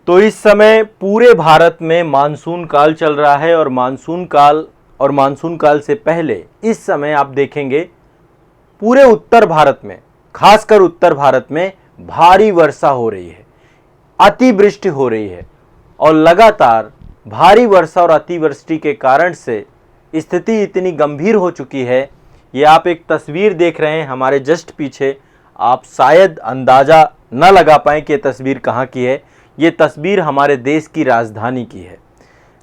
तो इस समय पूरे भारत में मानसून काल चल रहा है और मानसून काल से पहले इस समय आप देखेंगे पूरे उत्तर भारत में, खासकर उत्तर भारत में भारी वर्षा हो रही है, अतिवृष्टि हो रही है और लगातार भारी वर्षा और अतिवृष्टि के कारण से स्थिति इतनी गंभीर हो चुकी है। ये आप एक तस्वीर देख रहे हैं हमारे जस्ट पीछे, आप शायद अंदाज़ा न लगा पाएँ कि ये तस्वीर कहाँ की है। ये तस्वीर हमारे देश की राजधानी की है।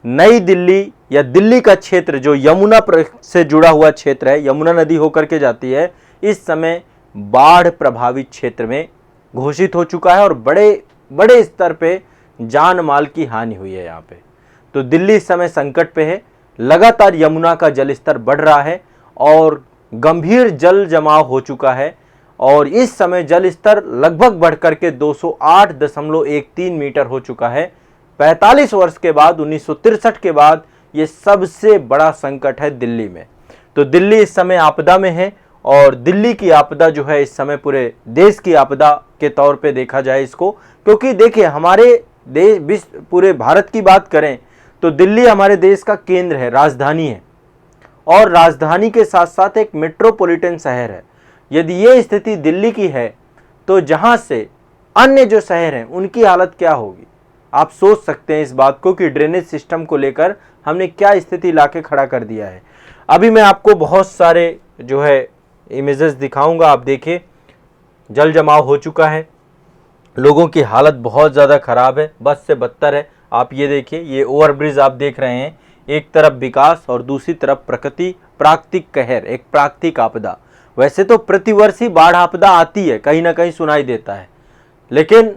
नई दिल्ली या दिल्ली का क्षेत्र जो यमुना से जुड़ा हुआ क्षेत्र है, यमुना नदी होकर के जाती है, इस समय बाढ़ प्रभावित क्षेत्र में घोषित हो चुका है और बड़े बड़े स्तर पे जान माल की हानि हुई है यहाँ पे। तो दिल्ली इस समय संकट पे है। लगातार यमुना का जलस्तर बढ़ रहा है और गंभीर जल जमाव हो चुका है और इस समय जल स्तर लगभग बढ़कर के 208.13 मीटर हो चुका है। 45 वर्ष के बाद 1963 के बाद ये सबसे बड़ा संकट है दिल्ली में। तो दिल्ली इस समय आपदा में है और दिल्ली की आपदा जो है इस समय पूरे देश की आपदा के तौर पे देखा जाए इसको, क्योंकि देखिए हमारे देश पूरे भारत की बात करें तो दिल्ली हमारे देश का केंद्र है, राजधानी है और राजधानी के साथ साथ एक मेट्रोपॉलिटन शहर है। यदि ये स्थिति दिल्ली की है तो जहां से अन्य जो शहर हैं उनकी हालत क्या होगी, आप सोच सकते हैं इस बात को कि ड्रेनेज सिस्टम को लेकर हमने क्या स्थिति लाके खड़ा कर दिया है। अभी मैं आपको बहुत सारे जो है इमेजेस दिखाऊंगा, आप देखिए जल जमाव हो चुका है, लोगों की हालत बहुत ज़्यादा ख़राब है, बद से बदतर है। आप ये देखिए, ये ओवरब्रिज आप देख रहे हैं, एक तरफ विकास और दूसरी तरफ प्राकृतिक कहर, एक प्राकृतिक आपदा। वैसे तो प्रतिवर्ष ही बाढ़ आपदा आती है, कहीं ना कहीं सुनाई देता है, लेकिन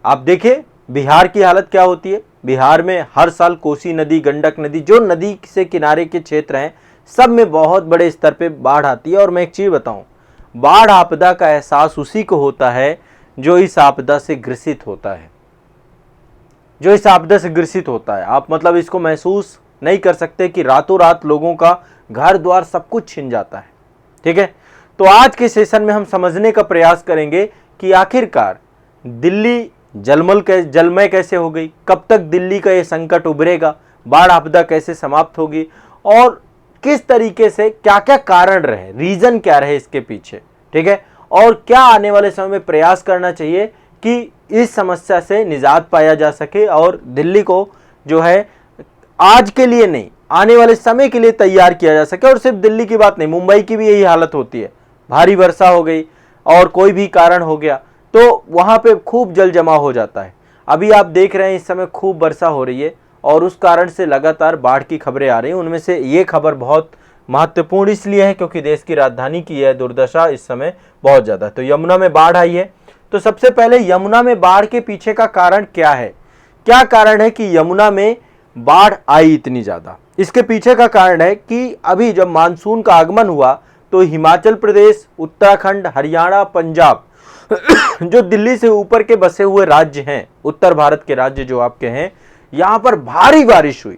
आप देखिए बिहार की हालत क्या होती है। बिहार में हर साल कोसी नदी, गंडक नदी, जो नदी से किनारे के क्षेत्र हैं, सब में बहुत बड़े स्तर पे बाढ़ आती है। और मैं एक चीज़ बताऊं, बाढ़ आपदा का एहसास उसी को होता है जो इस आपदा से ग्रसित होता है, जो इस आपदा से ग्रसित होता है। आप मतलब इसको महसूस नहीं कर सकते कि रातों रात लोगों का घर द्वार सब कुछ छिन जाता है। ठीक है, तो आज के सेशन में हम समझने का प्रयास करेंगे कि आखिरकार दिल्ली जलमय कैसे हो गई, कब तक दिल्ली का ये संकट उभरेगा, बाढ़ आपदा कैसे समाप्त होगी और किस तरीके से क्या क्या कारण रहे, रीजन क्या रहे इसके पीछे। ठीक है, और क्या आने वाले समय में प्रयास करना चाहिए कि इस समस्या से निजात पाया जा सके और दिल्ली को जो है आज के लिए नहीं, आने वाले समय के लिए तैयार किया जा सके। और सिर्फ दिल्ली की बात नहीं, मुंबई की भी यही हालत होती है, भारी वर्षा हो गई और कोई भी कारण हो गया तो वहाँ पे खूब जल जमाव हो जाता है। अभी आप देख रहे हैं इस समय खूब वर्षा हो रही है और उस कारण से लगातार बाढ़ की खबरें आ रही हैं। उनमें से ये खबर बहुत महत्वपूर्ण इसलिए है क्योंकि देश की राजधानी की है दुर्दशा इस समय बहुत ज़्यादा। तो यमुना में बाढ़ आई है, तो सबसे पहले यमुना में बाढ़ के पीछे का कारण क्या है, क्या कारण है कि यमुना में बाढ़ आई इतनी ज़्यादा। इसके पीछे का कारण है कि अभी जब मानसून का आगमन हुआ तो हिमाचल प्रदेश, उत्तराखंड, हरियाणा, पंजाब जो दिल्ली से ऊपर के बसे हुए राज्य हैं, उत्तर भारत के राज्य जो आपके हैं, यहाँ पर भारी बारिश हुई।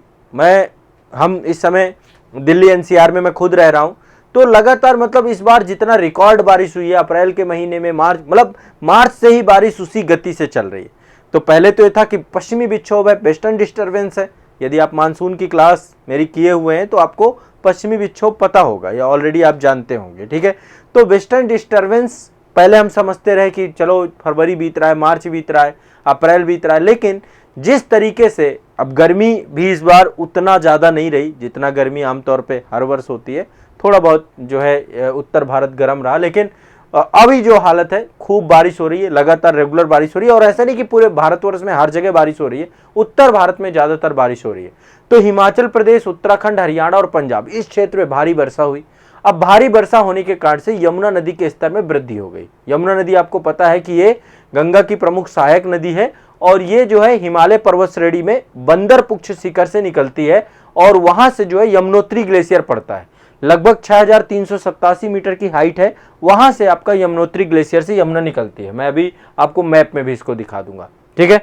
हम इस समय दिल्ली एनसीआर में मैं खुद रह रहा हूँ, तो लगातार मतलब इस बार जितना रिकॉर्ड बारिश हुई है अप्रैल के महीने में, मार्च से ही बारिश उसी गति से चल रही है। तो पहले तो ये था कि पश्चिमी विक्षोभ है, वेस्टर्न डिस्टर्बेंस है। यदि आप मानसून की क्लास मेरी किए हुए हैं तो आपको पश्चिमी विक्षोभ पता होगा या ऑलरेडी आप जानते होंगे। ठीक है, तो वेस्टर्न डिस्टर्बेंस पहले हम समझते रहे कि चलो फरवरी बीत रहा है, मार्च बीत रहा है, अप्रैल बीत रहा है, लेकिन जिस तरीके से अब गर्मी भी इस बार उतना ज़्यादा नहीं रही जितना गर्मी आमतौर पे हर वर्ष होती है। थोड़ा बहुत जो है उत्तर भारत गर्म रहा, लेकिन अभी जो हालत है खूब बारिश हो रही है, लगातार रेगुलर बारिश हो रही है। और ऐसा नहीं कि पूरे भारतवर्ष में हर जगह बारिश हो रही है, उत्तर भारत में ज़्यादातर बारिश हो रही है। तो हिमाचल प्रदेश, उत्तराखंड, हरियाणा और पंजाब, इस क्षेत्र में भारी वर्षा हुई। अब भारी वर्षा होने के कारण से यमुना नदी के स्तर में वृद्धि हो गई। यमुना नदी आपको पता है कि ये गंगा की प्रमुख सहायक नदी है और ये जो है हिमालय पर्वत श्रेणी में बंदरपुच्छ शिखर से निकलती है और वहां से जो है यमुनोत्री ग्लेशियर पड़ता है। लगभग 6387 मीटर की हाइट है, वहां से आपका यमुनोत्री ग्लेशियर से यमुना निकलती है। मैं अभी आपको मैप में भी इसको दिखा दूंगा। ठीक है,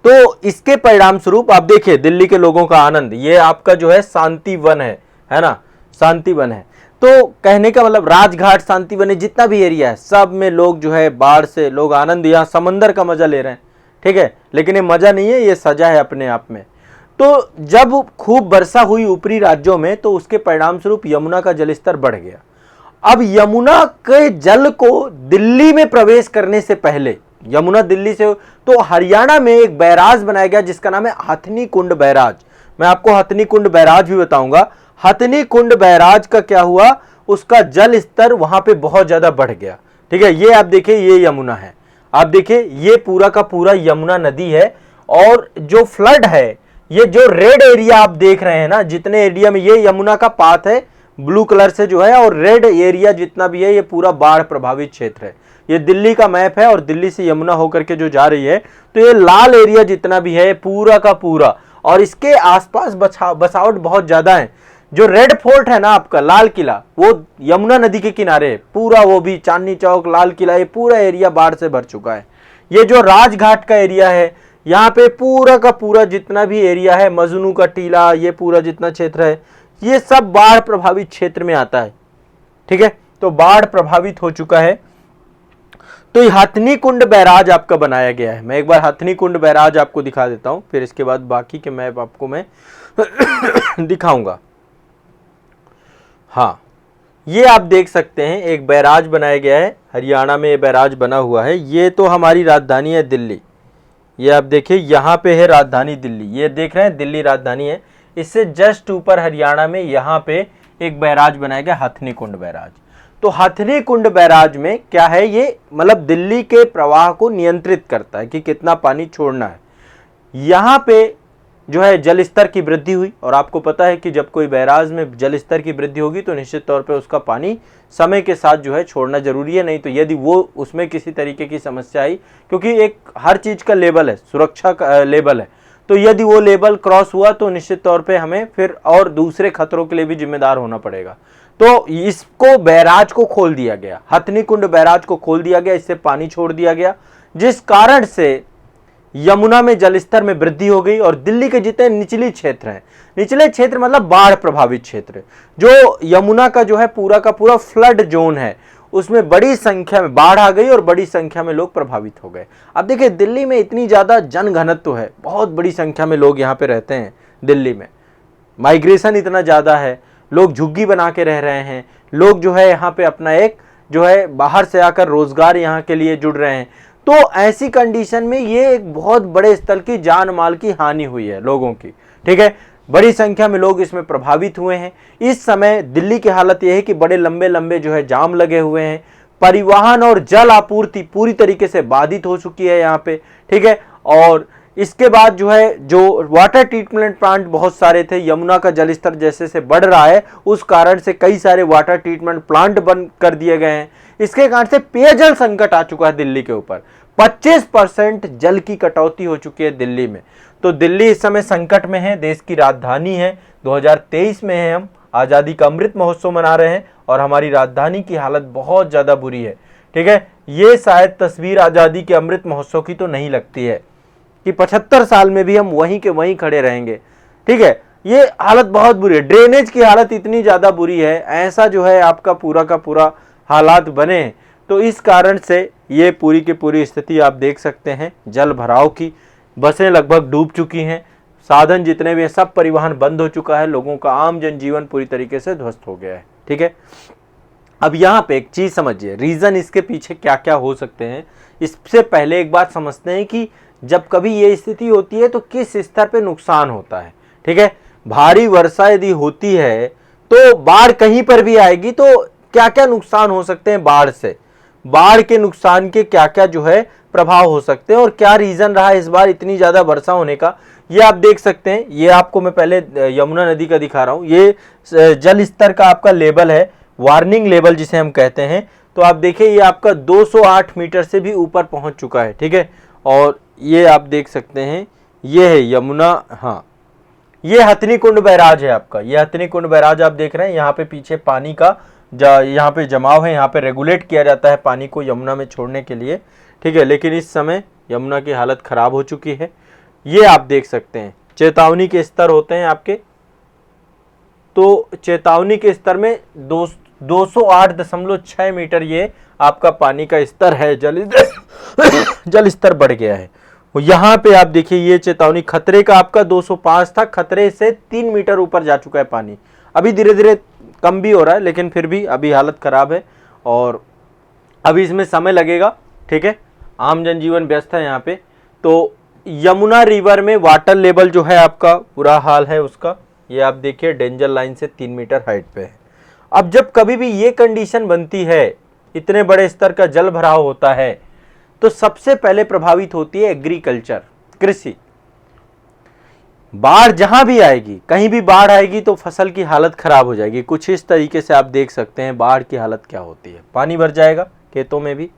तो इसके परिणाम स्वरूप आप देखिए दिल्ली के लोगों का आनंद, ये आपका जो है शांति वन है ना, शांति वन है। तो कहने का मतलब राजघाट, शांति वन, जितना भी एरिया है सब में लोग जो है बाढ़ से लोग आनंद, यहाँ समंदर का मजा ले रहे हैं। ठीक है, लेकिन ये मजा नहीं है, ये सजा है अपने आप में। तो जब खूब वर्षा हुई ऊपरी राज्यों में तो उसके परिणाम स्वरूप यमुना का जलस्तर बढ़ गया। अब यमुना के जल को दिल्ली में प्रवेश करने से पहले, यमुना दिल्ली से, तो हरियाणा में एक बैराज बनाया गया जिसका नाम है हथनी कुंड बैराज। मैं आपको हथनी कुंड बैराज भी बताऊंगा। हथनी कुंड बैराज का क्या हुआ, उसका जल स्तर वहां पे बहुत ज्यादा बढ़ गया। ठीक है, ये आप देखिए, ये यमुना है, आप देखिए ये पूरा का पूरा यमुना नदी है। और जो फ्लड है, ये जो रेड एरिया आप देख रहे हैं ना, जितने एरिया में, ये यमुना का पाथ है ब्लू कलर से जो है, और रेड एरिया जितना भी है ये पूरा बाढ़ प्रभावित क्षेत्र है। ये दिल्ली का मैप है और दिल्ली से यमुना होकर के जो जा रही है, तो ये लाल एरिया जितना भी है पूरा का पूरा, और इसके आसपास बसावट बहुत ज्यादा है। जो रेड फोर्ट है ना आपका, लाल किला, वो यमुना नदी के किनारे है पूरा, वो भी चांदनी चौक, लाल किला, ये पूरा एरिया बाढ़ से भर चुका है। ये जो राजघाट का एरिया है, यहाँ पे पूरा का पूरा जितना भी एरिया है, मजनू का टीला, ये पूरा जितना क्षेत्र है, ये सब बाढ़ प्रभावित क्षेत्र में आता है। ठीक है, तो बाढ़ प्रभावित हो चुका है। तो ये हथनी कुंड बैराज आपका बनाया गया है। मैं एक बार हथनी कुंड बैराज आपको दिखा देता हूं, फिर इसके बाद बाकी के मैप आपको मैं दिखाऊंगा। हाँ, ये आप देख सकते हैं एक बैराज बनाया गया है, हरियाणा में ये बैराज बना हुआ है। ये तो हमारी राजधानी है दिल्ली, ये आप देखिए यहाँ पे है राजधानी दिल्ली, ये देख रहे हैं दिल्ली राजधानी है। इससे जस्ट ऊपर हरियाणा में यहाँ पे एक बैराज बनाया गया, हथनी कुंड बैराज। तो हथनी कुंड बैराज में क्या है, ये मतलब दिल्ली के प्रवाह को नियंत्रित करता है कि कितना पानी छोड़ना है। यहाँ पे जो है जल स्तर की वृद्धि हुई, और आपको पता है कि जब कोई बैराज में जल स्तर की वृद्धि होगी तो निश्चित तौर पे उसका पानी समय के साथ जो है छोड़ना जरूरी है, नहीं तो यदि वो उसमें किसी तरीके की समस्या आई, क्योंकि एक हर चीज का लेवल है, सुरक्षा का लेवल है, तो यदि वो लेवल क्रॉस हुआ तो निश्चित तौर पे हमें फिर और दूसरे खतरों के लिए भी जिम्मेदार होना पड़ेगा। तो इसको बैराज को खोल दिया गया, हथनी कुंड बैराज को खोल दिया गया, इससे पानी छोड़ दिया गया, जिस कारण से यमुना में जलस्तर में वृद्धि हो गई। और दिल्ली के जितने निचले क्षेत्र हैं, निचले क्षेत्र मतलब बाढ़ प्रभावित क्षेत्र, जो यमुना का जो है पूरा का पूरा फ्लड जोन है, उसमें बड़ी संख्या में बाढ़ आ गई और बड़ी संख्या में लोग प्रभावित हो गए। अब देखिए दिल्ली में इतनी ज्यादा जनघनत्व है, बहुत बड़ी संख्या में लोग यहाँ पे रहते हैं दिल्ली में, माइग्रेशन इतना ज्यादा है, लोग झुग्गी बना के रह रहे हैं, लोग जो है यहाँ पे अपना एक जो है बाहर से आकर रोजगार यहाँ के लिए जुड़ रहे हैं। तो ऐसी कंडीशन में ये एक बहुत बड़े स्तर की जान माल की हानि हुई है लोगों की। ठीक है, बड़ी संख्या में लोग इसमें प्रभावित हुए हैं। इस समय दिल्ली की हालत यह है कि बड़े लंबे लंबे जो है जाम लगे हुए हैं, परिवहन और जल आपूर्ति पूरी तरीके से बाधित हो चुकी है यहाँ पे। ठीक है, और इसके बाद जो है जो वाटर ट्रीटमेंट प्लांट बहुत सारे थे, यमुना का जलस्तर जैसे से बढ़ रहा है उस कारण से कई सारे वाटर ट्रीटमेंट प्लांट बंद कर दिए गए हैं। इसके कारण से पेयजल संकट आ चुका है दिल्ली के ऊपर, 25% जल की कटौती हो चुकी है दिल्ली में। तो दिल्ली इस समय संकट में है, देश की राजधानी है, 2023 में है, हम आज़ादी का अमृत महोत्सव मना रहे हैं और हमारी राजधानी की हालत बहुत ज़्यादा बुरी है। ठीक है, ये शायद तस्वीर आज़ादी के अमृत महोत्सव की तो नहीं लगती है कि 75 साल में भी हम वहीं के वहीं खड़े रहेंगे। ठीक है, ये हालत बहुत बुरी है, ड्रेनेज की हालत इतनी ज़्यादा बुरी है, ऐसा जो है आपका पूरा का पूरा हालात बने। तो इस कारण से ये पूरी की पूरी स्थिति आप देख सकते हैं जल भराव की। बसें लगभग डूब चुकी हैं, साधन जितने भी हैं सब परिवहन बंद हो चुका है, लोगों का आम जनजीवन पूरी तरीके से ध्वस्त हो गया है। ठीक है, अब यहाँ पे एक चीज़ समझिए, रीज़न इसके पीछे क्या क्या हो सकते हैं। इससे पहले एक बात समझते हैं कि जब कभी ये स्थिति होती है तो किस स्तर पे नुकसान होता है। ठीक है, भारी वर्षा यदि होती है तो बाढ़ कहीं पर भी आएगी, तो क्या क्या नुकसान हो सकते हैं बाढ़ से, बाढ़ के नुकसान के क्या क्या जो है प्रभाव हो सकते हैं और क्या रीजन रहा इस बार इतनी ज्यादा वर्षा होने का, ये आप देख सकते हैं। ये आपको मैं पहले यमुना नदी का दिखा रहा हूँ, ये जल स्तर का आपका लेवल है, वार्निंग लेवल जिसे हम कहते हैं। तो आप देखिए ये आपका 208 मीटर से भी ऊपर पहुंच चुका है। ठीक है, और ये आप देख सकते हैं, ये है यमुना, हाँ ये हथनी कुंड बैराज है आपका, ये हथनी कुंड बैराज आप देख रहे हैं। यहाँ पे पीछे पानी का यहाँ पे जमाव है, यहाँ पे रेगुलेट किया जाता है पानी को यमुना में छोड़ने के लिए। ठीक है, लेकिन इस समय यमुना की हालत खराब हो चुकी है। ये आप देख सकते हैं चेतावनी के स्तर होते हैं आपके, तो चेतावनी के स्तर में 208.6 मीटर ये आपका पानी का स्तर है, जल स्तर बढ़ गया है। यहां पे आप देखिए ये चेतावनी खतरे का आपका 205 था, खतरे से 3 मीटर ऊपर जा चुका है पानी। अभी धीरे धीरे कम भी हो रहा है, लेकिन फिर भी अभी हालत खराब है और अभी इसमें समय लगेगा। ठीक है, आम जनजीवन व्यस्त है यहाँ पे। तो यमुना रिवर में वाटर लेवल जो है आपका बुरा हाल है उसका, ये आप देखिए डेंजर लाइन से 3 मीटर हाइट पे है। अब जब कभी भी ये कंडीशन बनती है, इतने बड़े स्तर का जल भराव होता है, तो सबसे पहले प्रभावित होती है एग्रीकल्चर, कृषि। बाढ़ जहां भी आएगी, कहीं भी बाढ़ आएगी तो फसल की हालत खराब हो जाएगी। कुछ इस तरीके से आप देख सकते हैं बाढ़ की हालत क्या होती है। पानी भर जाएगा खेतों में भी।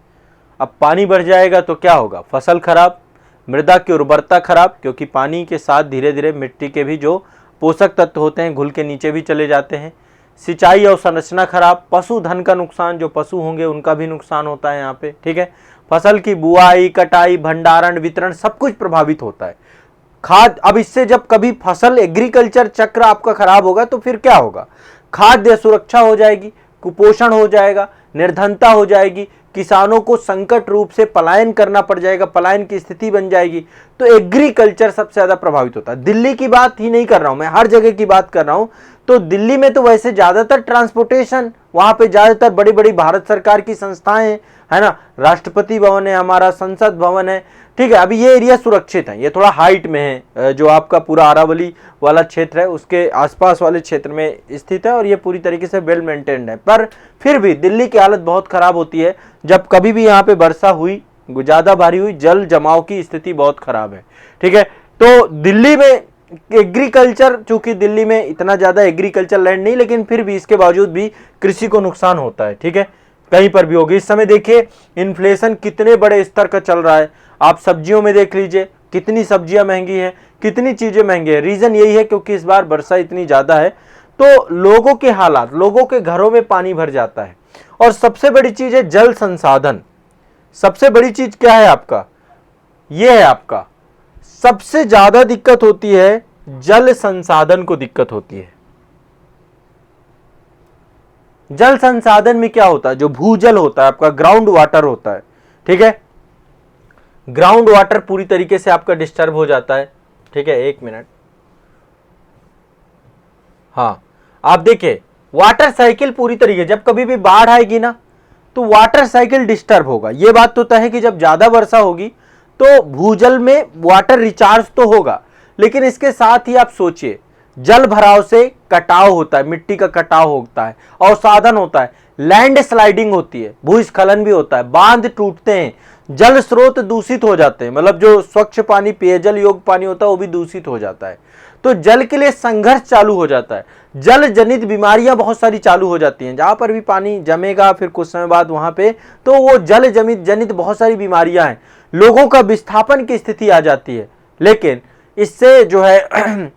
अब पानी भर जाएगा तो क्या होगा, फसल खराब, मृदा की उर्वरता खराब, क्योंकि पानी के साथ धीरे धीरे मिट्टी के भी जो पोषक तत्व होते हैं घुल के नीचे भी चले जाते हैं। सिंचाई और संरचना खराब, पशुधन का नुकसान, जो पशु होंगे उनका भी नुकसान होता है यहाँ पे। ठीक है, फसल की बुआई, कटाई, भंडारण, वितरण सब कुछ प्रभावित होता है। खाद, अब इससे जब कभी फसल एग्रीकल्चर चक्र आपका खराब होगा तो फिर क्या होगा, खाद्य सुरक्षा हो जाएगी, कुपोषण हो जाएगा, निर्धनता हो जाएगी, किसानों को संकट रूप से पलायन करना पड़ जाएगा, पलायन की स्थिति बन जाएगी। तो एग्रीकल्चर सबसे ज्यादा प्रभावित होता है। दिल्ली की बात ही नहीं कर रहा हूं मैं, हर जगह की बात कर रहा हूं। तो दिल्ली में तो वैसे ज्यादातर ट्रांसपोर्टेशन, वहां पे ज्यादातर बड़ी बड़ी भारत सरकार की संस्थाएं है ना, राष्ट्रपति भवन है, हमारा संसद भवन है। ठीक है, अभी ये एरिया सुरक्षित है, ये थोड़ा हाइट में है, जो आपका पूरा अरावली वाला क्षेत्र है उसके आसपास वाले क्षेत्र में स्थित है और ये पूरी तरीके से वेल मेंटेन्ड है। पर फिर भी दिल्ली की हालत बहुत खराब होती है जब कभी भी यहाँ पे वर्षा हुई, ज्यादा भारी हुई, जल जमाव की स्थिति बहुत खराब है। ठीक है, तो दिल्ली में एग्रीकल्चर, चूंकि दिल्ली में इतना ज्यादा एग्रीकल्चर लैंड नहीं, लेकिन फिर भी इसके बावजूद भी कृषि को नुकसान होता है। ठीक है, कहीं पर भी होगी। इस समय देखिए इन्फ्लेशन कितने बड़े स्तर का चल रहा है। आप सब्जियों में देख लीजिए, कितनी सब्जियां महंगी हैं, कितनी चीजें महंगी है। रीजन यही है क्योंकि इस बार वर्षा इतनी ज्यादा है, तो लोगों के हालात, लोगों के घरों में पानी भर जाता है। और सबसे बड़ी चीज है जल संसाधन। सबसे बड़ी चीज क्या है आपका, यह है आपका सबसे ज्यादा दिक्कत होती है जल संसाधन को दिक्कत होती है। जल संसाधन में क्या होता है, जो भूजल होता है आपका, ग्राउंड वाटर होता है। ठीक है, ग्राउंड वाटर पूरी तरीके से आपका डिस्टर्ब हो जाता है। ठीक है, एक मिनट, हाँ आप देखिए वाटर साइकिल पूरी तरीके, जब कभी भी बाढ़ आएगी ना तो वाटर साइकिल डिस्टर्ब होगा। यह बात तो तय है कि जब ज्यादा वर्षा होगी तो भूजल में वाटर रिचार्ज तो होगा, लेकिन इसके साथ ही आप सोचिए जल भराव से कटाव होता है, मिट्टी का कटाव होता है, अवसादन होता है, लैंड स्लाइडिंग होती है, भूस्खलन भी होता है, बांध टूटते हैं, जल स्रोत दूषित हो जाते हैं, मतलब जो स्वच्छ पानी, पेयजल योग्य पानी होता है वो भी दूषित हो जाता है। तो जल के लिए संघर्ष चालू हो जाता है, जल जनित बीमारियां बहुत सारी चालू हो जाती हैं। जहां पर भी पानी जमेगा फिर कुछ समय बाद वहां पे, तो वो जल जनित बहुत सारी बीमारियां हैं, लोगों का विस्थापन की स्थिति आ जाती है। लेकिन इससे जो है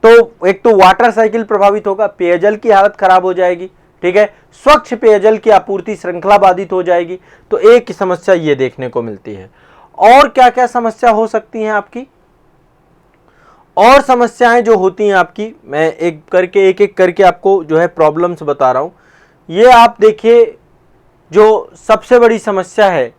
तो एक तो वाटर साइकिल प्रभावित होगा, पेयजल की हालत खराब हो जाएगी। ठीक है, स्वच्छ पेयजल की आपूर्ति श्रृंखला बाधित हो जाएगी। तो एक समस्या ये देखने को मिलती है। और क्या क्या समस्या हो सकती हैं आपकी, और समस्याएं जो होती हैं आपकी, मैं एक एक करके आपको जो है प्रॉब्लम्स बता रहा हूं। ये आप देखिए, जो सबसे बड़ी समस्या है,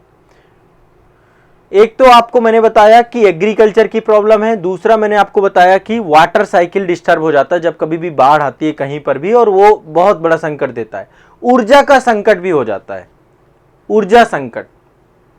एक तो आपको मैंने बताया कि एग्रीकल्चर की प्रॉब्लम है, दूसरा मैंने आपको बताया कि वाटर साइकिल डिस्टर्ब हो जाता है जब कभी भी बाढ़ आती है कहीं पर भी, और वो बहुत बड़ा संकट देता है। ऊर्जा का संकट भी हो जाता है, ऊर्जा संकट।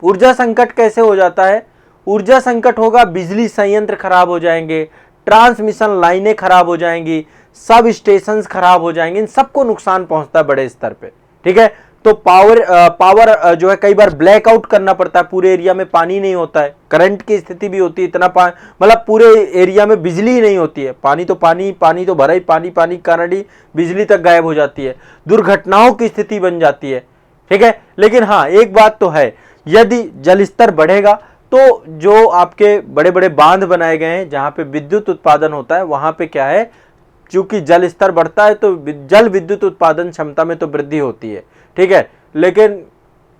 ऊर्जा संकट कैसे हो जाता है, ऊर्जा संकट होगा, बिजली संयंत्र खराब हो जाएंगे, ट्रांसमिशन लाइनें खराब हो जाएंगी, सब स्टेशंस खराब हो जाएंगे, इन सबको नुकसान पहुंचता है बड़े स्तर पे। ठीक है, तो पावर जो है कई बार ब्लैकआउट करना पड़ता है, पूरे एरिया में पानी नहीं होता है, करंट की स्थिति भी होती है, इतना मतलब पूरे एरिया में बिजली ही नहीं होती है, पानी तो भरा ही, पानी कारण ही बिजली तक गायब हो जाती है, दुर्घटनाओं की स्थिति बन जाती है। ठीक है, लेकिन हाँ एक बात तो है, यदि जल स्तर बढ़ेगा तो जो आपके बड़े बड़े बांध बनाए गए हैं जहां पे विद्युत उत्पादन होता है, वहां पे क्या है, चूंकि जल स्तर बढ़ता है तो जल विद्युत उत्पादन क्षमता में तो वृद्धि होती है। ठीक है, लेकिन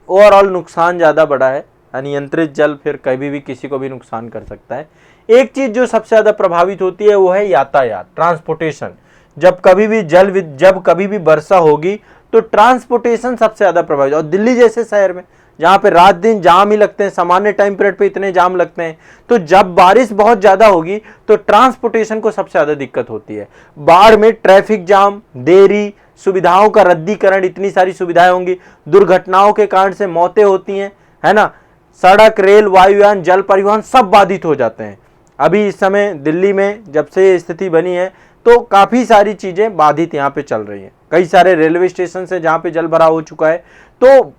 ओवरऑल नुकसान ज्यादा बड़ा है। अनियंत्रित जल फिर कभी भी किसी को भी नुकसान कर सकता है। एक चीज जो सबसे ज्यादा प्रभावित होती है वो है यातायात, ट्रांसपोर्टेशन। जब कभी भी वर्षा होगी तो ट्रांसपोर्टेशन सबसे ज्यादा प्रभावित, और दिल्ली जैसे शहर में जहाँ पे रात दिन जाम ही लगते हैं, सामान्य टाइम पीरियड पे इतने जाम लगते हैं। तो जब बारिश बहुत ज़्यादा होगी तो ट्रांसपोर्टेशन को सबसे ज़्यादा दिक्कत होती है। बाढ़ में ट्रैफिक जाम, देरी, सुविधाओं का रद्दीकरण, इतनी सारी सुविधाएं होंगी, दुर्घटनाओं के कारण से मौतें होती हैं, है ना। सड़क, रेल, वायुयान, जल परिवहन सब बाधित हो जाते हैं। अभी इस समय दिल्ली में जब से ये स्थिति बनी है तो काफ़ी सारी चीज़ें बाधित यहाँ पे चल रही हैं। कई सारे रेलवे स्टेशन से जहाँ पे जल भराव हो चुका है। तो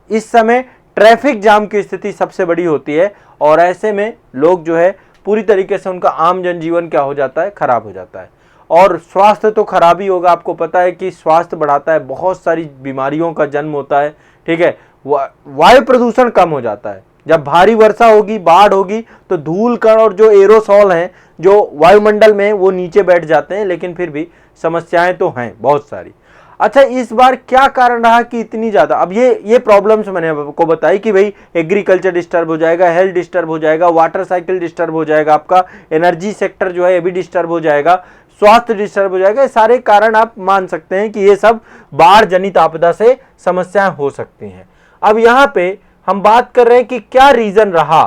इस समय ट्रैफिक जाम की स्थिति सबसे बड़ी होती है और ऐसे में लोग जो है पूरी तरीके से उनका आम जनजीवन क्या हो जाता है, खराब हो जाता है। और स्वास्थ्य तो खराब ही होगा। आपको पता है कि स्वास्थ्य बढ़ाता है, बहुत सारी बीमारियों का जन्म होता है, ठीक है। वायु प्रदूषण कम हो जाता है। जब भारी वर्षा होगी, बाढ़ होगी तो धूल कण और जो एरोसॉल हैं जो वायुमंडल में वो नीचे बैठ जाते हैं, लेकिन फिर भी समस्याएं तो हैं बहुत सारी। अच्छा, इस बार क्या कारण रहा कि इतनी ज़्यादा, अब ये प्रॉब्लम्स मैंने आपको बताई कि भाई एग्रीकल्चर डिस्टर्ब हो जाएगा, हेल्थ डिस्टर्ब हो जाएगा, वाटर साइकिल डिस्टर्ब हो जाएगा, आपका एनर्जी सेक्टर जो है ये भी डिस्टर्ब हो जाएगा, स्वास्थ्य डिस्टर्ब हो जाएगा। ये सारे कारण आप मान सकते हैं कि ये सब बाढ़ जनित आपदा से समस्याएं हो सकती हैं। अब यहाँ पे हम बात कर रहे हैं कि क्या रीजन रहा,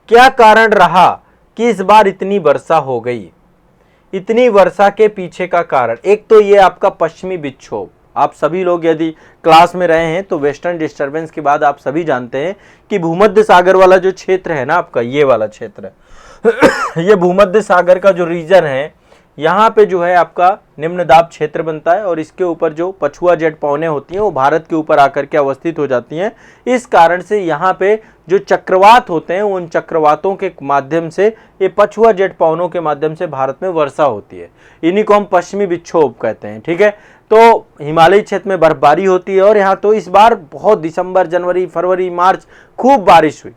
क्या कारण रहा कि इस बार इतनी वर्षा हो गई। इतनी वर्षा के पीछे का कारण एक तो ये आपका पश्चिमी विक्षोभ। आप सभी लोग यदि क्लास में रहे हैं तो वेस्टर्न डिस्टर्बेंस के बाद आप सभी जानते हैं कि भूमध्य सागर वाला जो क्षेत्र है ना आपका, ये वाला क्षेत्र ये भूमध्य सागर का जो रीजन है, यहाँ पे जो है आपका निम्न दाब क्षेत्र बनता है और इसके ऊपर जो पछुआ जेट पवनें होती हैं वो भारत के ऊपर आकर के अवस्थित हो जाती हैं। इस कारण से यहाँ पे जो चक्रवात होते हैं उन चक्रवातों के माध्यम से, ये पछुआ जेट पवनों के माध्यम से भारत में वर्षा होती है। इन्हीं को हम पश्चिमी विक्षोभ कहते हैं, ठीक है। तो हिमालयी क्षेत्र में बर्फबारी होती है और यहाँ तो इस बार बहुत दिसंबर, जनवरी, फरवरी, मार्च खूब बारिश हुई।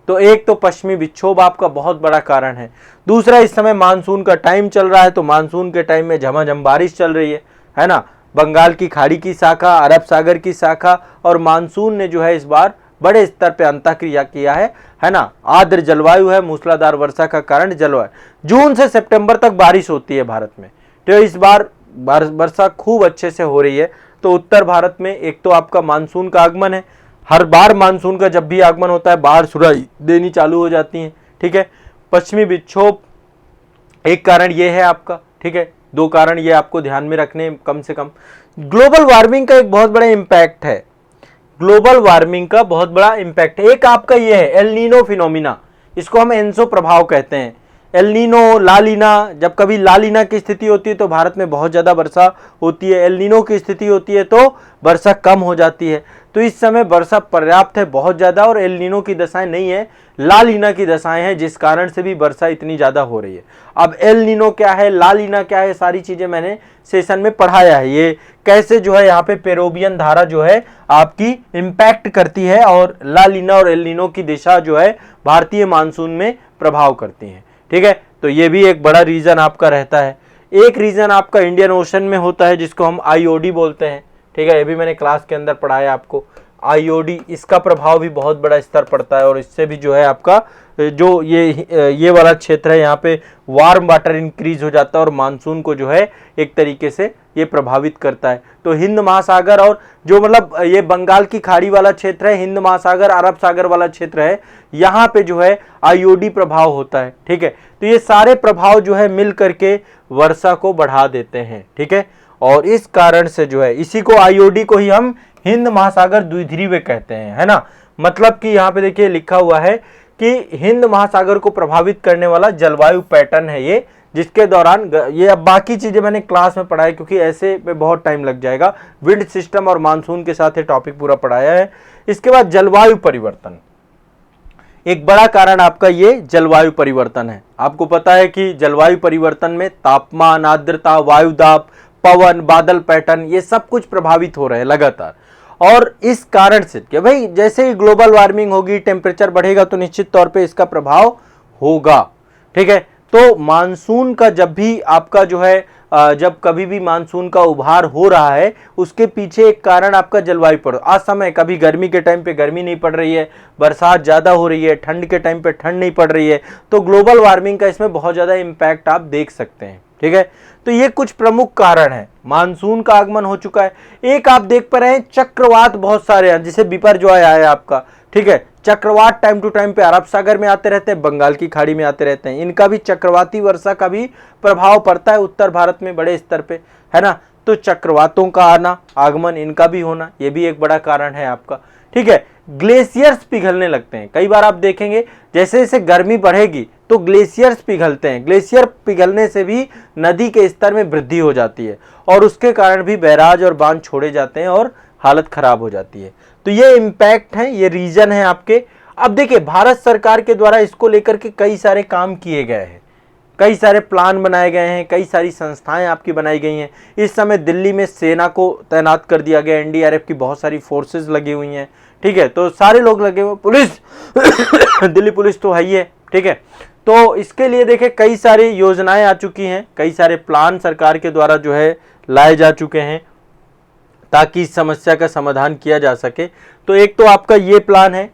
तो एक तो पश्चिमी विक्षोभ आपका बहुत बड़ा कारण है। दूसरा, इस समय मानसून का टाइम चल रहा है तो मानसून के टाइम में झमाझम बारिश चल रही है ना। बंगाल की खाड़ी की शाखा, अरब सागर की शाखा और मानसून ने जो है इस बार बड़े स्तर पे अंतःक्रिया किया है ना। आर्द्र जलवायु है, मूसलाधार वर्षा का कारण जलवायु। जून से सितंबर तक बारिश होती है भारत में, तो इस बार वर्षा खूब अच्छे से हो रही है। तो उत्तर भारत में एक तो आपका मानसून का आगमन है। हर बार मानसून का जब भी आगमन होता है बाढ़ सुराई देनी चालू हो जाती है, ठीक है। पश्चिमी विक्षोभ एक कारण ये है आपका, ठीक है। दो कारण ये आपको ध्यान में रखने कम से कम। ग्लोबल वार्मिंग का एक बहुत बड़ा इम्पैक्ट है। ग्लोबल वार्मिंग का बहुत बड़ा इम्पैक्ट है। एक आपका ये है एल नीनो फिनोमिना, इसको हम एनसो प्रभाव कहते हैं। एल नीनो, ला लीना, जब कभी ला लीना की स्थिति होती है तो भारत में बहुत ज़्यादा वर्षा होती है, एल नीनो की स्थिति होती है तो वर्षा कम हो जाती है। तो इस समय वर्षा पर्याप्त है, बहुत ज़्यादा, और एल नीनो की दशाएं नहीं है, ला लीना की दशाएं हैं, जिस कारण से भी वर्षा इतनी ज़्यादा हो रही है। अब एल नीनो क्या है, ला लीना क्या है, सारी चीज़ें मैंने सेशन में पढ़ाया है। ये कैसे जो है यहाँ पे पेरोबियन धारा जो है आपकी इम्पैक्ट करती है और ला लीना और एल नीनो की दिशा जो है भारतीय मानसून में प्रभाव करती है, ठीक है। तो ये भी एक बड़ा रीजन आपका रहता है। एक रीजन आपका इंडियन ओशन में होता है जिसको हम आईओडी बोलते हैं, ठीक है। ये भी मैंने क्लास के अंदर पढ़ाया आपको। आईओडी, इसका प्रभाव भी बहुत बड़ा स्तर पड़ता है और इससे भी जो है आपका जो ये वाला क्षेत्र है यहाँ पे वार्म वाटर इंक्रीज हो जाता है और मानसून को जो है एक तरीके से ये प्रभावित करता है। तो हिंद महासागर और जो मतलब ये बंगाल की खाड़ी वाला क्षेत्र है, हिंद महासागर, अरब सागर वाला क्षेत्र है, यहाँ पे जो है आईओडी प्रभाव होता है, ठीक है। तो ये सारे प्रभाव जो है मिल करके वर्षा को बढ़ा देते हैं, ठीक है। और इस कारण से जो है इसी को आईओडी को ही हम हिंद महासागर द्विध्रुवीय कहते हैं, है ना। मतलब कि यहाँ पे देखिए लिखा हुआ है कि हिंद महासागर को प्रभावित करने वाला जलवायु पैटर्न है ये, जिसके दौरान ये, अब बाकी चीजें मैंने क्लास में पढ़ाया क्योंकि ऐसे में बहुत टाइम लग जाएगा। विंड सिस्टम और मानसून के साथ ये टॉपिक पूरा पढ़ाया है। इसके बाद जलवायु परिवर्तन, एक बड़ा कारण आपका ये जलवायु परिवर्तन है। आपको पता है कि जलवायु परिवर्तन में तापमान, आर्द्रता, वायुदाब, पवन, बादल पैटर्न, ये सब कुछ प्रभावित हो रहे हैं लगातार। और इस कारण से कि भाई जैसे ही ग्लोबल वार्मिंग होगी, टेम्परेचर बढ़ेगा तो निश्चित तौर पे इसका प्रभाव होगा, ठीक है। तो मानसून का जब भी आपका जो है जब कभी भी मानसून का उभार हो रहा है उसके पीछे एक कारण आपका जलवायु पर असमय, कभी गर्मी के टाइम पे गर्मी नहीं पड़ रही है, बरसात ज़्यादा हो रही है, ठंड के टाइम पे ठंड नहीं पड़ रही है, तो ग्लोबल वार्मिंग का इसमें बहुत ज़्यादा इम्पैक्ट आप देख सकते हैं, ठीक है। तो ये कुछ प्रमुख कारण है। मानसून का आगमन हो चुका है। एक आप देख पा रहे हैं चक्रवात बहुत सारे हैं, जैसे बिपरजॉय आया आपका, ठीक है। चक्रवात टाइम टू टाइम पे अरब सागर में आते रहते हैं, बंगाल की खाड़ी में आते रहते हैं। इनका भी चक्रवाती वर्षा का भी प्रभाव पड़ता है उत्तर भारत में बड़े स्तर पे, है ना। तो चक्रवातों का आना, आगमन, इनका भी होना, ये भी एक बड़ा कारण है आपका, ठीक है। ग्लेशियर्स पिघलने लगते हैं। कई बार आप देखेंगे जैसे जैसे गर्मी बढ़ेगी तो ग्लेशियर्स पिघलते हैं। ग्लेशियर पिघलने से भी नदी के स्तर में वृद्धि हो जाती है और उसके कारण भी बैराज और बांध छोड़े जाते हैं और हालत खराब हो जाती है। तो ये इम्पैक्ट है, ये रीजन है आपके। अब देखिए भारत सरकार के द्वारा इसको लेकर के कई सारे काम किए गए हैं, कई सारे प्लान बनाए गए हैं, कई सारी संस्थाएं आपकी बनाई गई हैं। इस समय दिल्ली में सेना को तैनात कर दिया गया, एनडीआरएफ की बहुत सारी फोर्सेस लगी हुई हैं, ठीक है। तो सारे लोग लगे हुए, पुलिस दिल्ली पुलिस तो है ही है, ठीक है। तो इसके लिए देखें कई सारी योजनाएं आ चुकी हैं, कई सारे प्लान सरकार के द्वारा जो है लाए जा चुके हैं ताकि इस समस्या का समाधान किया जा सके। तो एक तो आपका ये प्लान है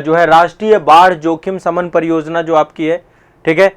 जो है राष्ट्रीय बाढ़ जोखिम समन परियोजना जो आपकी है, ठीक है।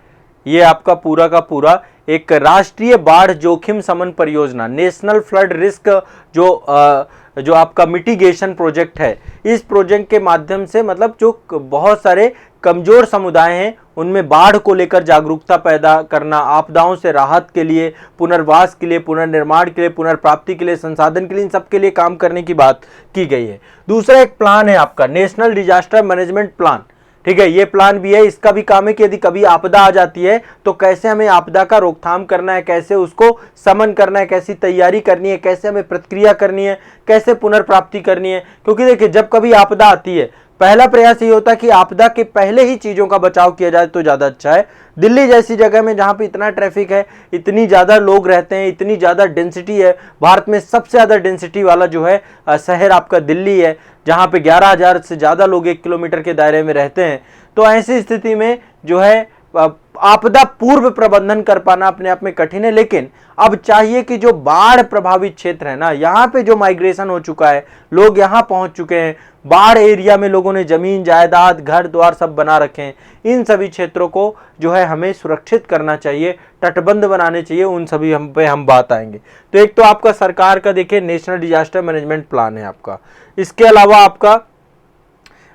ये आपका पूरा का पूरा एक राष्ट्रीय बाढ़ जोखिम समन परियोजना, नेशनल फ्लड रिस्क जो आपका मिटिगेशन प्रोजेक्ट है। इस प्रोजेक्ट के माध्यम से मतलब जो बहुत सारे कमजोर समुदाय हैं उनमें बाढ़ को लेकर जागरूकता पैदा करना, आपदाओं से राहत के लिए, पुनर्वास के लिए, पुनर्निर्माण के लिए, पुनर्प्राप्ति के लिए, संसाधन के लिए, इन सब के लिए काम करने की बात की गई है। दूसरा एक प्लान है आपका नेशनल डिजास्टर मैनेजमेंट प्लान, ठीक है। ये प्लान भी है, इसका भी काम है कि यदि कभी आपदा आ जाती है तो कैसे हमें आपदा का रोकथाम करना है, कैसे उसको समन करना है, कैसी तैयारी करनी है, कैसे हमें प्रतिक्रिया करनी है, कैसे पुनर्प्राप्ति करनी है। क्योंकि देखिए जब कभी आपदा आती है पहला प्रयास ये होता है कि आपदा के पहले ही चीजों का बचाव किया जाए तो ज्यादा अच्छा है। दिल्ली जैसी जगह में जहां पे इतना ट्रैफिक है, इतनी ज्यादा लोग रहते हैं, इतनी ज्यादा डेंसिटी है, भारत में सबसे ज्यादा डेंसिटी वाला जो है शहर आपका दिल्ली है, जहां पे 11,000 से ज्यादा लोग 1 किलोमीटर के दायरे में रहते हैं। तो ऐसी स्थिति में जो है आपदा पूर्व प्रबंधन कर पाना अपने आप में कठिन है। लेकिन अब चाहिए कि जो बाढ़ प्रभावित क्षेत्र है ना, यहाँ पे जो माइग्रेशन हो चुका है, लोग यहाँ पहुंच चुके हैं, बाढ़ एरिया में लोगों ने जमीन जायदाद घर द्वार सब बना रखे हैं, इन सभी क्षेत्रों को जो है हमें सुरक्षित करना चाहिए, तटबंध बनाने चाहिए, उन सभी हम बात आएंगे। तो एक तो आपका सरकार का देखिए नेशनल डिजास्टर मैनेजमेंट प्लान है आपका। इसके अलावा आपका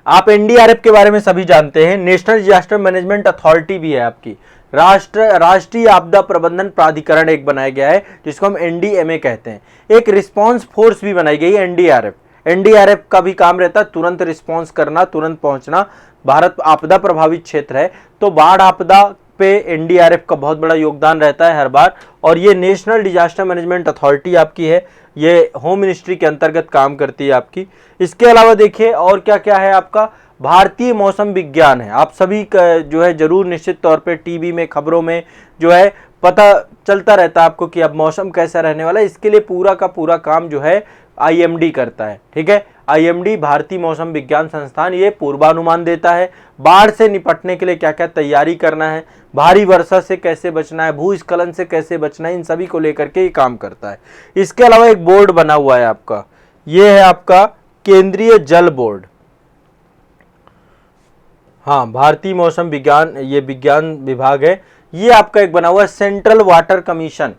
आप एनडीआरएफ के बारे में सभी जानते हैं, नेशनल डिजास्टर मैनेजमेंट अथॉरिटी भी है आपकी, राष्ट्रीय आपदा प्रबंधन प्राधिकरण एक बनाया गया है जिसको हम एनडीएमए कहते हैं। एक रिस्पांस फोर्स भी बनाई गई है एनडीआरएफ का भी काम रहता है तुरंत रिस्पांस करना, तुरंत पहुंचना। भारत आपदा प्रभावित क्षेत्र है तो बाढ़ आपदा पे एनडीआरएफ का बहुत बड़ा योगदान रहता है हर बार। और ये नेशनल डिजास्टर मैनेजमेंट अथॉरिटी आपकी है, ये होम मिनिस्ट्री के अंतर्गत काम करती है आपकी। इसके अलावा देखिए और क्या क्या है आपका, भारतीय मौसम विज्ञान है। आप सभी का जो है जरूर निश्चित तौर पे टीवी में खबरों में जो है पता चलता रहता है आपको कि अब मौसम कैसा रहने वाला है। इसके लिए पूरा का पूरा काम जो है आईएमडी करता है, ठीक है। आईएमडी भारतीय मौसम विज्ञान संस्थान ये पूर्वानुमान देता है बाढ़ से निपटने के लिए क्या क्या तैयारी करना है, भारी वर्षा से कैसे बचना है, भूस्खलन से कैसे बचना है, इन सभी को लेकर के ये काम करता है। इसके अलावा एक बोर्ड बना हुआ है आपका, ये है आपका केंद्रीय जल बोर्ड। हाँ, भारतीय मौसम विज्ञान ये विज्ञान विभाग है। ये आपका एक बना हुआ है सेंट्रल वाटर कमीशन,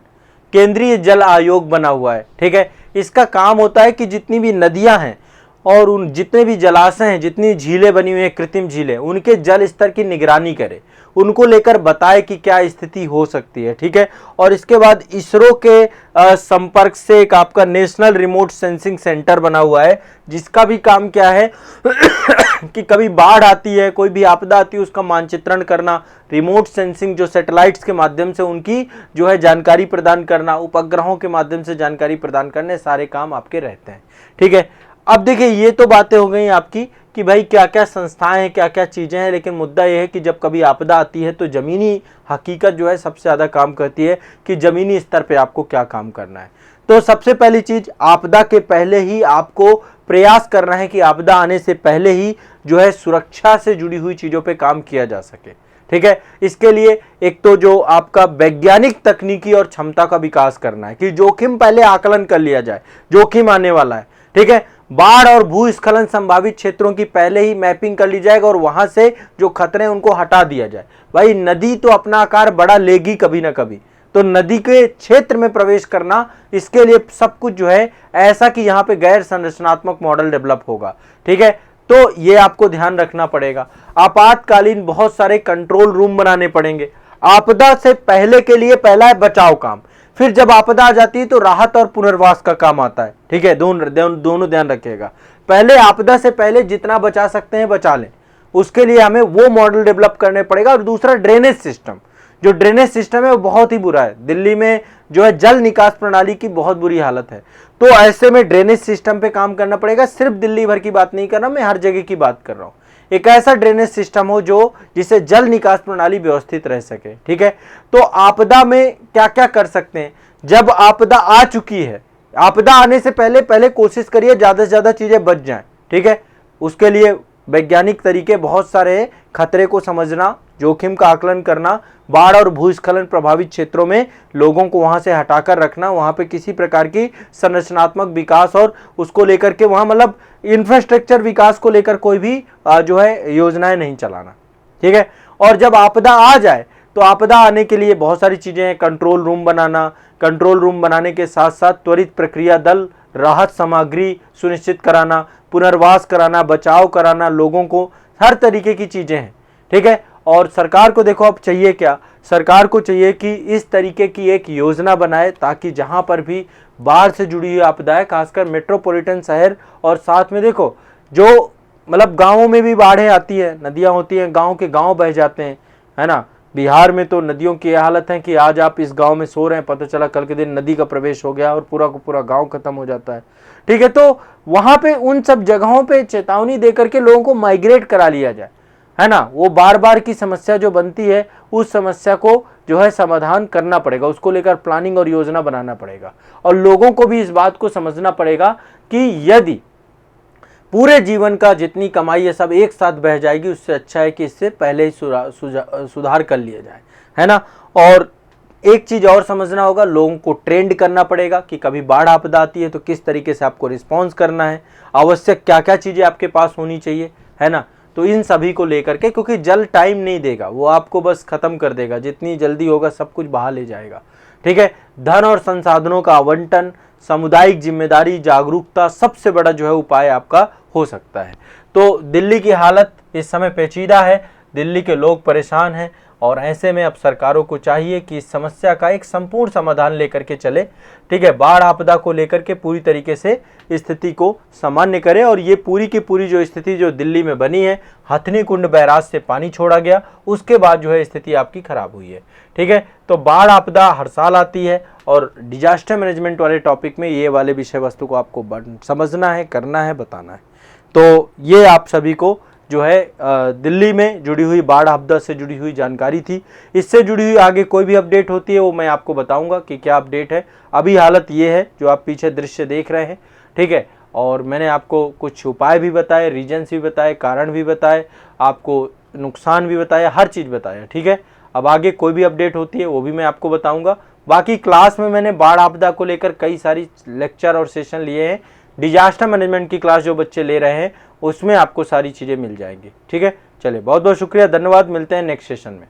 केंद्रीय जल आयोग बना हुआ है, ठीक है। इसका काम होता है कि जितनी भी नदियां हैं और उन जितने भी जलाशय हैं, जितनी झीलें बनी हुई हैं, कृत्रिम झीलें, उनके जल स्तर की निगरानी करे, उनको लेकर बताए कि क्या स्थिति हो सकती है, ठीक है। और इसके बाद इसरो के संपर्क से एक आपका नेशनल रिमोट सेंसिंग सेंटर बना हुआ है जिसका भी काम क्या है कि कभी बाढ़ आती है, कोई भी आपदा आती है, उसका मानचित्रण करना, रिमोट सेंसिंग जो सैटेलाइट्स के माध्यम से उनकी जो है जानकारी प्रदान करना, उपग्रहों के माध्यम से जानकारी प्रदान करने, सारे काम आपके रहते हैं, ठीक है। अब देखिए ये तो बातें हो गई आपकी कि भाई क्या क्या संस्थाएं हैं, क्या क्या चीज़ें हैं, लेकिन मुद्दा ये है कि जब कभी आपदा आती है तो ज़मीनी हकीकत जो है सबसे ज़्यादा काम करती है कि ज़मीनी स्तर पे आपको क्या काम करना है। तो सबसे पहली चीज़, आपदा के पहले ही आपको प्रयास करना है कि आपदा आने से पहले ही जो है सुरक्षा से जुड़ी हुई चीज़ों पर काम किया जा सके, ठीक है। इसके लिए एक तो जो आपका वैज्ञानिक तकनीकी और क्षमता का विकास करना है कि जोखिम पहले आकलन कर लिया जाए, जोखिम आने वाला है, ठीक है। बाढ़ और भूस्खलन संभावित क्षेत्रों की पहले ही मैपिंग कर ली जाएगा और वहां से जो खतरे हैं उनको हटा दिया जाए। भाई नदी तो अपना आकार बड़ा लेगी कभी ना कभी, तो नदी के क्षेत्र में प्रवेश करना, इसके लिए सब कुछ जो है ऐसा कि यहां पे गैर संरचनात्मक मॉडल डेवलप होगा। ठीक है, तो ये आपको ध्यान रखना पड़ेगा। आपातकालीन बहुत सारे कंट्रोल रूम बनाने पड़ेंगे। आपदा से पहले के लिए पहला है बचाव काम, फिर जब आपदा आ जाती है तो राहत और पुनर्वास का काम आता है। ठीक है, दोनों ध्यान रखिएगा। पहले आपदा से पहले जितना बचा सकते हैं बचा लें, उसके लिए हमें वो मॉडल डेवलप करने पड़ेगा। और दूसरा ड्रेनेज सिस्टम, जो ड्रेनेज सिस्टम है वो बहुत ही बुरा है। दिल्ली में जो है जल निकास प्रणाली की बहुत बुरी हालत है, तो ऐसे में ड्रेनेज सिस्टम पे काम करना पड़ेगा। सिर्फ दिल्ली भर की बात नहीं कर रहा मैं, हर जगह की बात कर रहा हूं। एक ऐसा ड्रेनेज सिस्टम हो जो जिससे जल निकास प्रणाली व्यवस्थित रह सके। ठीक है, तो आपदा में क्या क्या कर सकते हैं? जब आपदा आ चुकी है, आपदा आने से पहले पहले कोशिश करिए ज्यादा से ज्यादा चीजें बच जाएं। ठीक है, उसके लिए वैज्ञानिक तरीके बहुत सारे हैं। खतरे को समझना, जोखिम का आकलन करना, बाढ़ और भूस्खलन प्रभावित क्षेत्रों में लोगों को वहां से हटाकर रखना, वहां पे किसी प्रकार की संरचनात्मक विकास और उसको लेकर के वहां मतलब इंफ्रास्ट्रक्चर विकास को लेकर कोई भी जो है योजनाएं नहीं चलाना। ठीक है, और जब आपदा आ जाए तो आपदा आने के लिए बहुत सारी चीजें हैं। कंट्रोल रूम बनाना, कंट्रोल रूम बनाने के साथ साथ त्वरित प्रक्रिया दल, राहत सामग्री सुनिश्चित कराना, पुनर्वास कराना, बचाव कराना लोगों को, हर तरीके की चीजें हैं। ठीक है, और सरकार को देखो अब चाहिए क्या, सरकार को चाहिए कि इस तरीके की एक योजना बनाए ताकि जहां पर भी बाढ़ से जुड़ी हुई आपदाएं, खासकर मेट्रोपॉलिटन शहर, और साथ में देखो जो मतलब गांवों में भी बाढ़ें आती है, नदियां होती हैं, गांव के गांव बह जाते हैं, है ना। बिहार में तो नदियों की यह हालत है कि आज आप इस गांव में सो रहे हैं, पता चला कल के दिन नदी का प्रवेश हो गया और पूरा का पूरा गांव खत्म हो जाता है। ठीक है, तो वहां पे उन सब जगहों पे चेतावनी देकर के लोगों को माइग्रेट करा लिया जाए, है ना। वो बार बार की समस्या जो बनती है, उस समस्या को जो है समाधान करना पड़ेगा, उसको लेकर प्लानिंग और योजना बनाना पड़ेगा। और लोगों को भी इस बात को समझना पड़ेगा कि यदि पूरे जीवन का जितनी कमाई है सब एक साथ बह जाएगी, उससे अच्छा है कि इससे पहले ही सुधार कर लिया जाए, है ना। और एक चीज और समझना होगा, लोगों को ट्रेंड करना पड़ेगा कि कभी बाढ़ आपदा आती है तो किस तरीके से आपको रिस्पॉन्स करना है, आवश्यक क्या क्या चीजें आपके पास होनी चाहिए, है ना। तो इन सभी को लेकर के, क्योंकि जल टाइम नहीं देगा, वो आपको बस खत्म कर देगा, जितनी जल्दी होगा सब कुछ बहा ले जाएगा। ठीक है, धन और संसाधनों का आवंटन, सामुदायिक जिम्मेदारी, जागरूकता सबसे बड़ा जो है उपाय आपका हो सकता है। तो दिल्ली की हालत इस समय पेचीदा है, दिल्ली के लोग परेशान हैं, और ऐसे में अब सरकारों को चाहिए कि इस समस्या का एक संपूर्ण समाधान लेकर के चले। ठीक है, बाढ़ आपदा को लेकर के पूरी तरीके से स्थिति को सामान्य करे। और ये पूरी की पूरी जो स्थिति जो दिल्ली में बनी है, हथनी कुंड बैराज से पानी छोड़ा गया, उसके बाद जो है स्थिति आपकी खराब हुई है। ठीक है, तो बाढ़ आपदा हर साल आती है, और डिजास्टर मैनेजमेंट वाले टॉपिक में ये वाले विषय वस्तु को आपको समझना है, करना है, बताना है। तो ये आप सभी को जो है दिल्ली में जुड़ी हुई बाढ़ आपदा से जुड़ी हुई जानकारी थी। इससे जुड़ी हुई आगे कोई भी अपडेट होती है वो मैं आपको बताऊंगा कि क्या अपडेट है। अभी हालत ये है जो आप पीछे दृश्य देख रहे हैं। ठीक है, और मैंने आपको कुछ उपाय भी बताए, रीजन्स भी बताए, कारण भी बताए, आपको नुकसान भी बताया, हर चीज़ बताया। ठीक है, अब आगे कोई भी अपडेट होती है वो भी मैं आपको बताऊंगा। बाकी क्लास में मैंने बाढ़ आपदा को लेकर कई सारी लेक्चर और सेशन लिए हैं। डिजास्टर मैनेजमेंट की क्लास जो बच्चे ले रहे हैं उसमें आपको सारी चीज़ें मिल जाएंगी। ठीक है, चलिए बहुत बहुत शुक्रिया, धन्यवाद, मिलते हैं नेक्स्ट सेशन में।